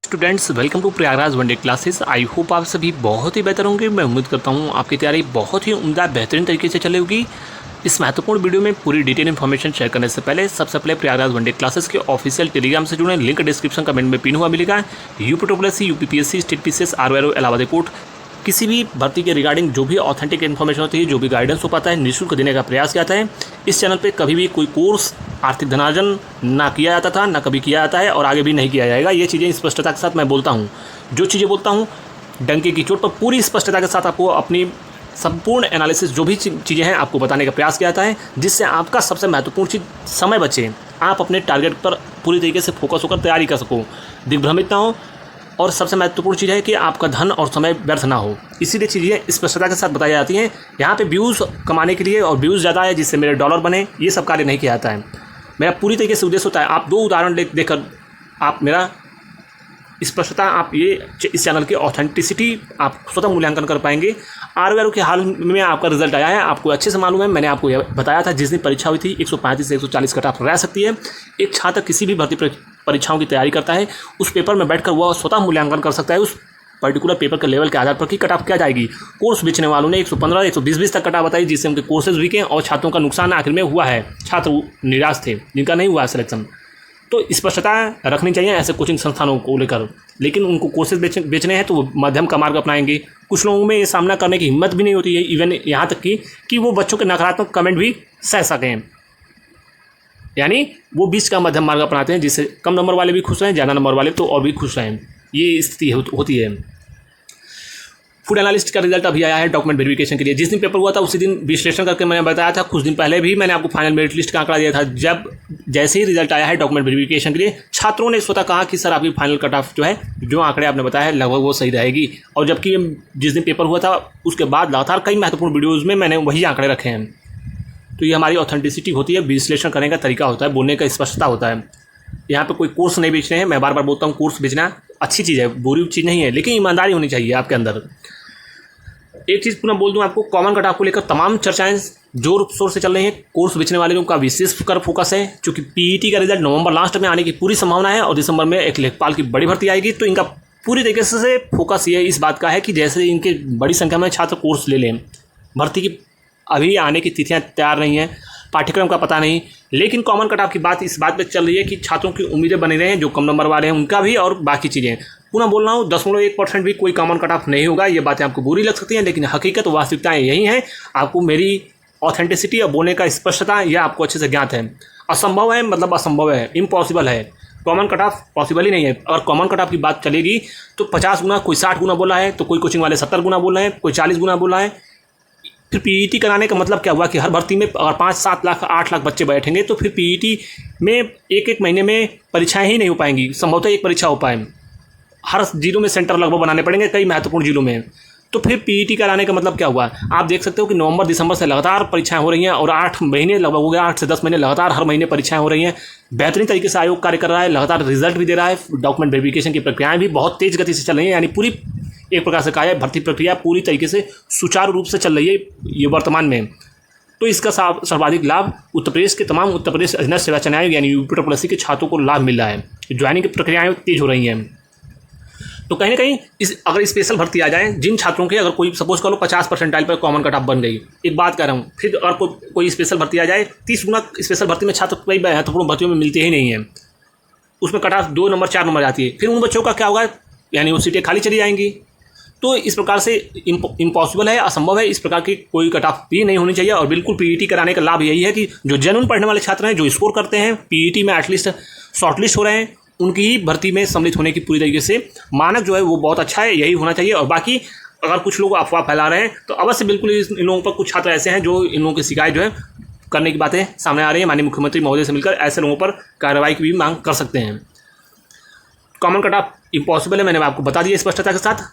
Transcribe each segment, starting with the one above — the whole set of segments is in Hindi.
Students welcome to Prayagraj one day classes. I hope आप सभी बहुत ही बेहतर होंगे। मैं उम्मीद करता हूँ आपकी तैयारी बहुत ही उम्दा बेहतरीन तरीके से चले होगी। इस महत्वपूर्ण वीडियो में पूरी डिटेल इन्फॉर्मेशन शेयर करने से पहले सबसे पहले प्रयागराज वनडे क्लासेस के ऑफिशियल टेलीग्राम से जुड़े लिंक डिस्क्रिप्शन कमेंट में पिन हुआ मिलेगा। UPC, UPPSC, state PCS, RORO, Allahabad court किसी भी भर्ती के रिगार्डिंग जो भी ऑथेंटिक इन्फॉर्मेशन होती है, जो भी गाइडेंस हो पाता है, निःशुल्क देने का प्रयास किया जाता है। इस चैनल पे कभी भी कोई कोर्स आर्थिक धनार्जन ना किया जाता था, ना कभी किया जाता है और आगे भी नहीं किया जाएगा। ये चीज़ें स्पष्टता के साथ मैं बोलता हूँ। जो चीज़ें बोलता हूँ डंके की चोट पर पूरी स्पष्टता के साथ आपको अपनी संपूर्ण एनालिसिस जो भी चीज़ें हैं आपको बताने का प्रयास किया जाता है, जिससे आपका सबसे महत्वपूर्ण चीज़ समय बचे, आप अपने टारगेट पर पूरी तरीके से फोकस होकर तैयारी कर सको, दिग्भ्रमित ना हो। और सबसे महत्वपूर्ण चीज़ है कि आपका धन और समय व्यर्थ ना हो। इसीलिए चीज़ें स्पष्टता के साथ बताई जाती हैं। यहाँ पे व्यूज़ कमाने के लिए और व्यूज़ ज़्यादा है जिससे मेरे डॉलर बने, ये सब कार्य नहीं किया जाता है। मेरा पूरी तरीके से उद्देश्य होता है, आप दो उदाहरण देखकर आप मेरा स्पष्टता, आप ये इस चैनल की ऑथेंटिसिटी आप स्वतः मूल्यांकन कर पाएंगे। आरओआरओ के हाल में आपका रिजल्ट आया है, आपको अच्छे से मालूम है। मैंने आपको यह बताया था जिस दिन परीक्षा हुई थी 135 से 140 कट ऑफ रह सकती है। एक छात्र किसी भी भर्ती परीक्षाओं की तैयारी करता है, उस पेपर में बैठकर वह स्वतः मूल्यांकन कर सकता है उस पर्टिकुलर पेपर के लेवल के आधार पर कि कट ऑफ क्या जाएगी। कोर्स बेचने वालों ने 115, 120 तक कट ऑफ बताई, जिससे उनके कोर्सेज वीक हैं और छात्रों का नुकसान आखिर में हुआ है। छात्र निराश थे जिनका नहीं हुआ सिलेक्शन। तो स्पष्टता रखनी चाहिए ऐसे कोचिंग संस्थानों को लेकर। लेकिन उनको कोर्सेज बेचने हैं तो वो मध्यम का मार्ग अपनाएंगे। कुछ लोगों में ये सामना करने की हिम्मत भी नहीं होती है, इवन यहाँ तक कि वो बच्चों के नकारात्मक कमेंट भी सह सकें। यानी वो बीच का मध्यम मार्ग अपनाते हैं, जिससे कम नंबर वाले भी खुश रहें, ज़्यादा नंबर वाले तो और भी खुश रहें। ये स्थिति होती है। फूड एनालिस्ट का रिजल्ट अभी आया है डॉक्यूमेंट वेरिफिकेशन के लिए। जिस दिन पेपर हुआ था उसी दिन विश्लेषण करके मैंने बताया था। कुछ दिन पहले भी मैंने आपको फाइनल मेरिट लिस्ट का आंकड़ा दिया था। जब जैसे ही रिजल्ट आया है डॉक्यूमेंट वेरिफिकेशन के लिए, छात्रों ने स्वतः कहा कि सर आपकी फाइनल कट ऑफ जो है, जो आंकड़े आपने बताया है लगभग वो सही रहेगी। और जबकि जिस दिन पेपर हुआ था उसके बाद लगातार कई महत्वपूर्ण वीडियोज़ में मैंने वही आंकड़े रखे हैं। तो ये हमारी ऑथेंटिसिटी होती है, विश्लेषण करने का तरीका होता है, बोलने का स्पष्टता होता है। यहाँ पे कोई कोर्स नहीं बेच रहे हैं। मैं बार बार बोलता हूँ कोर्स बेचना अच्छी चीज़ है, बुरी चीज़ नहीं है, लेकिन ईमानदारी होनी चाहिए आपके अंदर। एक चीज़ पुनः बोल दूं आपको, कॉमन कट ऑफ को लेकर तमाम चर्चाएं जोर शोर से चल रही हैं। कोर्स बेचने वाले लोगों का विशेष कर फोकस है, क्योंकि पीईटी का रिजल्ट नवंबर लास्ट में आने की पूरी संभावना है और दिसंबर में एक लेखपाल की बड़ी भर्ती आएगी। तो इनका पूरी तरीके से फोकस ये इस बात का है कि जैसे इनके बड़ी संख्या में छात्र कोर्स ले लें। भर्ती की अभी आने की तिथियाँ तैयार नहीं हैं, पाठ्यक्रम का पता नहीं, लेकिन कॉमन कट ऑफ की बात इस बात पे चल रही है कि छात्रों की उम्मीदें बनी रहे हैं, जो कम नंबर वाले हैं उनका भी और बाकी चीज़ें। पुनः बोल रहा हूँ 0.1% भी कोई कॉमन कट ऑफ नहीं होगा। ये बातें आपको बुरी लग सकती हैं, लेकिन हकीकत वास्तविकताएं यही हैं। आपको मेरी ऑथेंटिसिटी और बोलने का स्पष्टता यह आपको अच्छे से ज्ञात है। असंभव है मतलब असंभव है, इम्पॉसिबल है। कॉमन कट ऑफ पॉसिबल ही नहीं है। अगर कॉमन कट ऑफ की बात चलेगी तो 50 गुना, कोई 60 गुना बोला है, तो कोई कोचिंग वाले 70 गुना बोल रहे हैं, कोई 40 गुना बोला है। फिर पीईटी कराने का मतलब क्या हुआ कि हर भर्ती में अगर 5, 7 लाख, 8 लाख बच्चे बैठेंगे तो फिर पीईटी में एक महीने में परीक्षाएं ही नहीं हो पाएंगी। संभवतः एक परीक्षा हो पाए। हर जिलों में सेंटर लगभग बनाने पड़ेंगे, कई महत्वपूर्ण जिलों में। तो फिर पीईटी कराने का मतलब क्या हुआ? आप देख सकते हो कि नवंबर दिसंबर से लगातार परीक्षाएं हो रही हैं और 8 महीने लगभग हो गया, 8 से 10 महीने लगातार हर महीने परीक्षाएं हो रही हैं। बेहतरीन तरीके से आयोग कार्य कर रहा है, लगातार रिजल्ट भी दे रहा है। डॉक्यूमेंट वेरिफिकेशन की प्रक्रियाएं भी बहुत तेज़ गति से चल रही हैं। यानी पूरी एक प्रकार से कहा है भर्ती प्रक्रिया पूरी तरीके से सुचारू रूप से चल रही है ये वर्तमान में। तो इसका सर्वाधिक लाभ उत्तर प्रदेश के तमाम उत्तर प्रदेश अधीनस्थ सेवा चयन आयोग यानी यूपीसी के छात्रों को लाभ मिल रहा है। ज्वाइनिंग की प्रक्रियाएं तेज हो रही हैं। तो कहीं ना कहीं अगर स्पेशल भर्ती आ जाए, जिन छात्रों के अगर कोई सपोज कर लो 50 परसेंटाइल पर कॉमन कट ऑफ बन गई, एक बात कह रहा हूँ, फिर अगर कोई स्पेशल भर्ती आ जाए, 30 गुना स्पेशल भर्ती में छात्र कई महत्वपूर्ण भर्तियों में मिलते ही नहीं है। उसमें कट ऑफ 2 नंबर 4 नंबर आती है। फिर उन बच्चों का क्या होगा? यानी वो सीटें खाली चली जाएंगी। तो इस प्रकार से इम्पॉसिबल है, असंभव है। इस प्रकार की कोई कट ऑफ भी नहीं होनी चाहिए। और बिल्कुल पीईटी कराने का लाभ यही है कि जो जेन्युइन पढ़ने वाले छात्र हैं, जो स्कोर करते हैं, पीईटी में एटलीस्ट शॉर्टलिस्ट हो रहे हैं, उनकी ही भर्ती में सम्मिलित होने की पूरी तरीके से मानक जो है वो बहुत अच्छा है, यही होना चाहिए। और बाकी अगर कुछ लोग अफवाह फैला रहे हैं तो अवश्य बिल्कुल इन लोगों पर कुछ छात्र ऐसे हैं जो इन लोगों की शिकायत जो है करने की बातें सामने आ रही है। माननीय मुख्यमंत्री महोदय से मिलकर ऐसे लोगों पर कार्रवाई की भी मांग कर सकते हैं। कॉमन कट ऑफ इम्पॉसिबल है, मैंने आपको बता दिया स्पष्टता के साथ।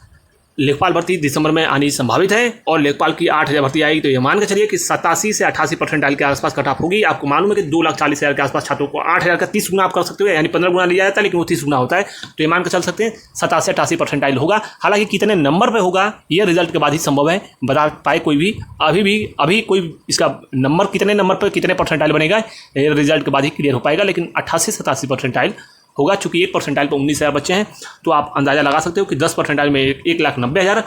लेखपाल भर्ती दिसंबर में आनी संभावित है और लेखपाल की 8,000 भर्ती आएगी। तो ये मान के चलिए कि 87 से 88 परसेंटाइल के आसपास कट ऑफ होगी। आपको मालूम है कि 2,40,000 के आसपास छात्रों को 8,000 का 30 गुना आप कर सकते हो, यानी 15 गुना लिया जाता है, लेकिन वो 30 गुना होता है। तो ये मान के चल सकते हैं 87 से 88 परसेंटाइल होगा। हालांकि कितने नंबर पर होगा ये रिजल्ट के बाद ही संभव है बता पाए कोई भी। अभी कोई इसका नंबर कितने नंबर पर कितने परसेंटाइल बनेगा ये रिजल्ट के बाद ही क्लियर हो पाएगा। लेकिन 88 से 87 परसेंटाइल होगा। चूँकि 1 परसेंटाइल पर 19,000 बच्चे हैं तो आप अंदाज़ा लगा सकते हो कि 10 परसेंटाइल में 1,90,000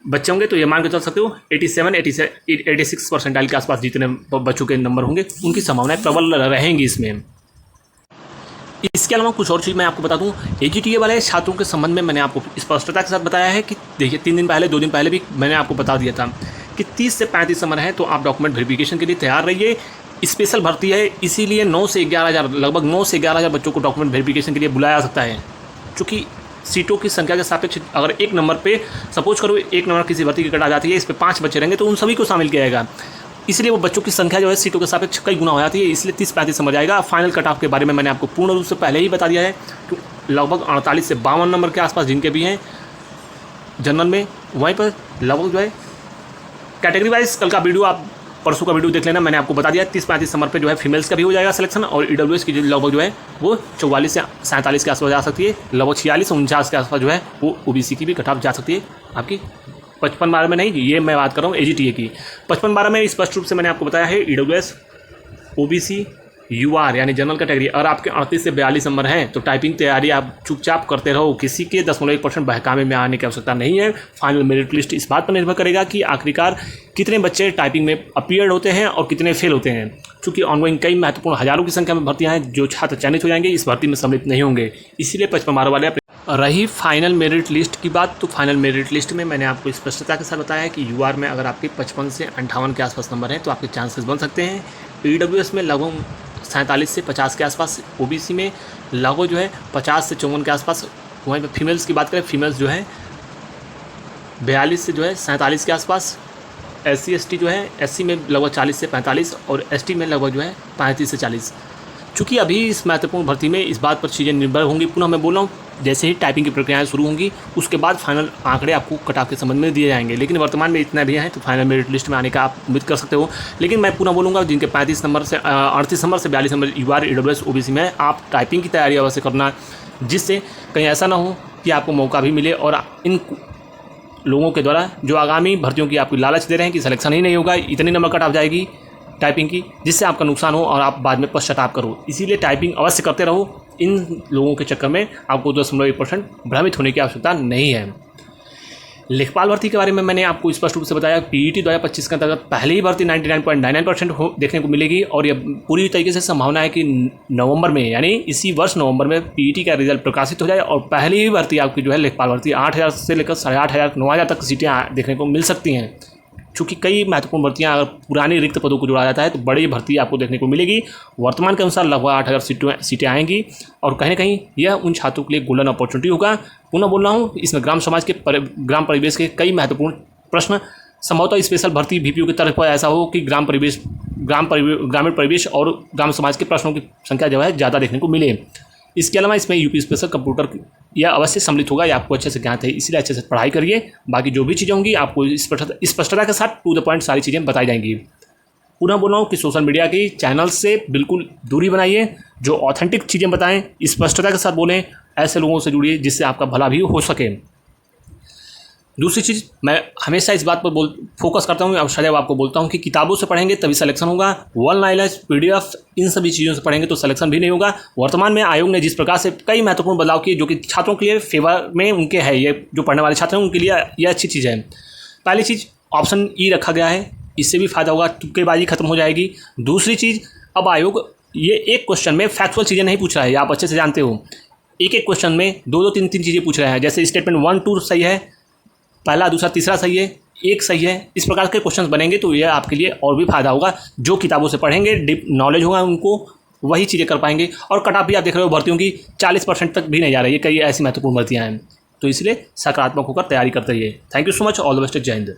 बच्चे होंगे, तो ये मान के चल सकते हो 86 परसेंटाइल के आसपास जितने बच्चों के नंबर होंगे उनकी संभावनाएं प्रबल रहेंगी इसमें। इसके अलावा कुछ और चीज़ मैं आपको बता दूं, AGTA वाले छात्रों के संबंध में मैंने आपको स्पष्टता के साथ बताया है कि देखिए 2 दिन पहले भी मैंने आपको बता दिया था कि 30 से 35 नंबर है तो आप डॉक्यूमेंट वेरिफिकेशन के लिए तैयार रहिए। स्पेशल भर्ती है, इसीलिए 9 से 11,000 लगभग 9 से 11,000 बच्चों को डॉक्यूमेंट वेरिफिकेशन के लिए बुलाया जा सकता है। चूँकि सीटों की संख्या के सापेक्ष अगर एक नंबर पे सपोज करो एक नंबर किसी भर्ती की कट आ जाती है, इस पर 5 बच्चे रहेंगे तो उन सभी को शामिल किया जाएगा, इसलिए वो बच्चों की संख्या जो है सीटों के सापेक्ष कई गुना हो जाती है, इसलिए 30-35 समझ आएगा। फाइनल कट ऑफ के बारे में मैंने आपको पूर्ण रूप से पहले ही बता दिया है कि लगभग 48 से 52 नंबर के आसपास जिनके भी हैं जनरल में, वहीं पर लगभग जो है कैटेगरी वाइज कल का वीडियो आप परसों का वीडियो देख लेना, मैंने आपको बता दिया 30-35 नंबर पे जो है फीमेल्स का भी हो जाएगा सिलेक्शन, और EWS की लगभग जो है वो 44 से 47 के आसपास जा सकती है, लगभग 46 से 49 के आसपास जो है वो OBC की भी कट ऑफ जा सकती है आपकी 55-12 में नहीं, ये मैं बात कर रहा हूँ AGTA की। 55-12 में स्पष्ट रूप से मैंने आपको बताया है EWS, OBC, UR यानी जनरल कैटेगरी, और आपके 38 से 42 नंबर हैं तो टाइपिंग तैयारी आप चुपचाप करते रहो, किसी के 0.1% बहकावे में आने की आवश्यकता नहीं है। फाइनल मेरिट लिस्ट इस बात पर निर्भर करेगा कि आखिरकार कितने बच्चे टाइपिंग में अपीयर्ड होते हैं और कितने फेल होते हैं। चूँकि ऑनगोइंग कई महत्वपूर्ण हज़ारों की संख्या में भर्तियाँ हैं, जो छात्र चयनित हो जाएंगे इस भर्ती में सम्मिलित नहीं होंगे, इसीलिए 55-12 वाले। रही फाइनल मेरिट लिस्ट की बात, तो फाइनल मेरिट लिस्ट में मैंने आपको स्पष्टता के साथ बताया कि UR में अगर आपके 55 से 58 के आसपास नंबर हैं तो आपके चांसेस बन सकते हैं। EWS में लगभग 47 से 50 के आसपास, OBC में लगभग जो है 50 से 54 के आसपास। वहीं पर फीमेल्स की बात करें, फीमेल्स जो है 42 से जो है 47 के आसपास। SC ST जो है SC में लगभग 40 से 45 और ST में लगभग जो है 35 से 40। चूँकि अभी इस महत्वपूर्ण भर्ती में इस बात पर चीज़ें निर्भर होंगी, पुनः मैं बोल रहा हूँ जैसे ही टाइपिंग की प्रक्रियाएं शुरू होंगी उसके बाद फाइनल आंकड़े आपको कट ऑफ के संबंध में दिए जाएंगे, लेकिन वर्तमान में इतना भी है तो फाइनल मेरिट लिस्ट में आने का आप उम्मीद कर सकते हो। लेकिन मैं पुनः बोलूँगा जिनके 35 नंबर से 38 नंबर से 42 नंबर UR, EWS, OBC में आप टाइपिंग की तैयारी अवश्य करना, जिससे कहीं ऐसा ना हो कि आपको मौका भी मिले और इन लोगों के द्वारा जो आगामी भर्तियों की आपको लालच दे रहे हैं कि सिलेक्शन ही नहीं होगा, इतनी नंबर कट ऑफ जाएगी टाइपिंग की, जिससे आपका नुकसान हो और आप बाद में पश्चाताप करो। इसीलिए टाइपिंग अवश्य करते रहो, इन लोगों के चक्कर में आपको 2.1% भ्रमित होने की आवश्यकता नहीं है। लेखपाल भर्ती के बारे में मैंने आपको स्पष्ट रूप से बताया, PET 2025 के अंतर्गत पहली ही भर्ती 99.99% देखने को मिलेगी, और यह पूरी तरीके से संभावना है कि नवंबर में यानी इसी वर्ष नवंबर में PET का रिजल्ट प्रकाशित हो जाए और पहली ही भर्ती आपकी जो है लेखपाल भर्ती 8,000 से लेकर 8,500 9,000 तक सीटें देखने को मिल सकती हैं। चूँकि कई महत्वपूर्ण भर्तियां अगर पुरानी रिक्त पदों को जोड़ा जाता है तो बड़ी भर्ती आपको देखने को मिलेगी। वर्तमान के अनुसार लगभग 8,000 सीटें आएंगी और कहीं ना कहीं यह उन छात्रों के लिए गोल्डन अपॉर्चुनिटी होगा। पुनः बोल रहा हूँ, इसमें ग्राम समाज के ग्राम परिवेश के कई महत्वपूर्ण प्रश्न, संभवतः स्पेशल भर्ती VPO की तरफ पर ऐसा हो कि ग्रामीण परिवेश और ग्राम समाज के प्रश्नों की संख्या जो है ज़्यादा देखने को मिले। इसके अलावा इसमें UP स्पेशल कंप्यूटर यह अवश्य सम्मिलित होगा, यह आपको अच्छे से ज्ञात है, इसलिए अच्छे से पढ़ाई करिए। बाकी जो भी चीज़ें होंगी आपको स्पष्टता के साथ टू द पॉइंट सारी चीज़ें बताई जाएंगी। पुनः बोल रहा हूँ कि सोशल मीडिया की चैनल से बिल्कुल दूरी बनाइए, जो ऑथेंटिक चीज़ें बताएं स्पष्टता के साथ बोलें, ऐसे लोगों से जुड़िए जिससे आपका भला भी हो सके। दूसरी चीज़, मैं हमेशा इस बात पर फोकस करता हूँ और सदैव आपको बोलता हूँ कि किताबों से पढ़ेंगे तभी सिलेक्शन होगा, वन लाइनर्स PDF इन सभी चीज़ों से पढ़ेंगे तो सिलेक्शन भी नहीं होगा। वर्तमान में आयोग ने जिस प्रकार से कई महत्वपूर्ण बदलाव किए जो कि छात्रों के लिए फेवर में उनके है, ये जो पढ़ने वाले छात्र हैं उनके लिए यह अच्छी चीज़ है। पहली चीज़ ऑप्शन E रखा गया है, इससे भी फायदा होगा, तुक्केबाजी खत्म हो जाएगी। दूसरी चीज़, अब आयोग ये एक क्वेश्चन में फैक्चुअल चीज़ें नहीं पूछ रहा है, आप अच्छे से जानते हो, एक क्वेश्चन में 2-2 3-3 चीज़ें पूछ रहे हैं। जैसे स्टेटमेंट 1-2 सही है, पहला दूसरा तीसरा सही है, एक सही है, इस प्रकार के क्वेश्चंस बनेंगे तो यह आपके लिए और भी फायदा होगा। जो किताबों से पढ़ेंगे, डीप नॉलेज होगा उनको, वही चीज़ें कर पाएंगे। और कट ऑफ भी आप देख रहे हो भर्तियों की 40% तक भी नहीं जा रही है, कई ऐसी महत्वपूर्ण भर्तियाँ हैं, तो इसलिए सकारात्मक होकर तैयारी करते रहिए। Thank you so much, all the best, जय हिंद।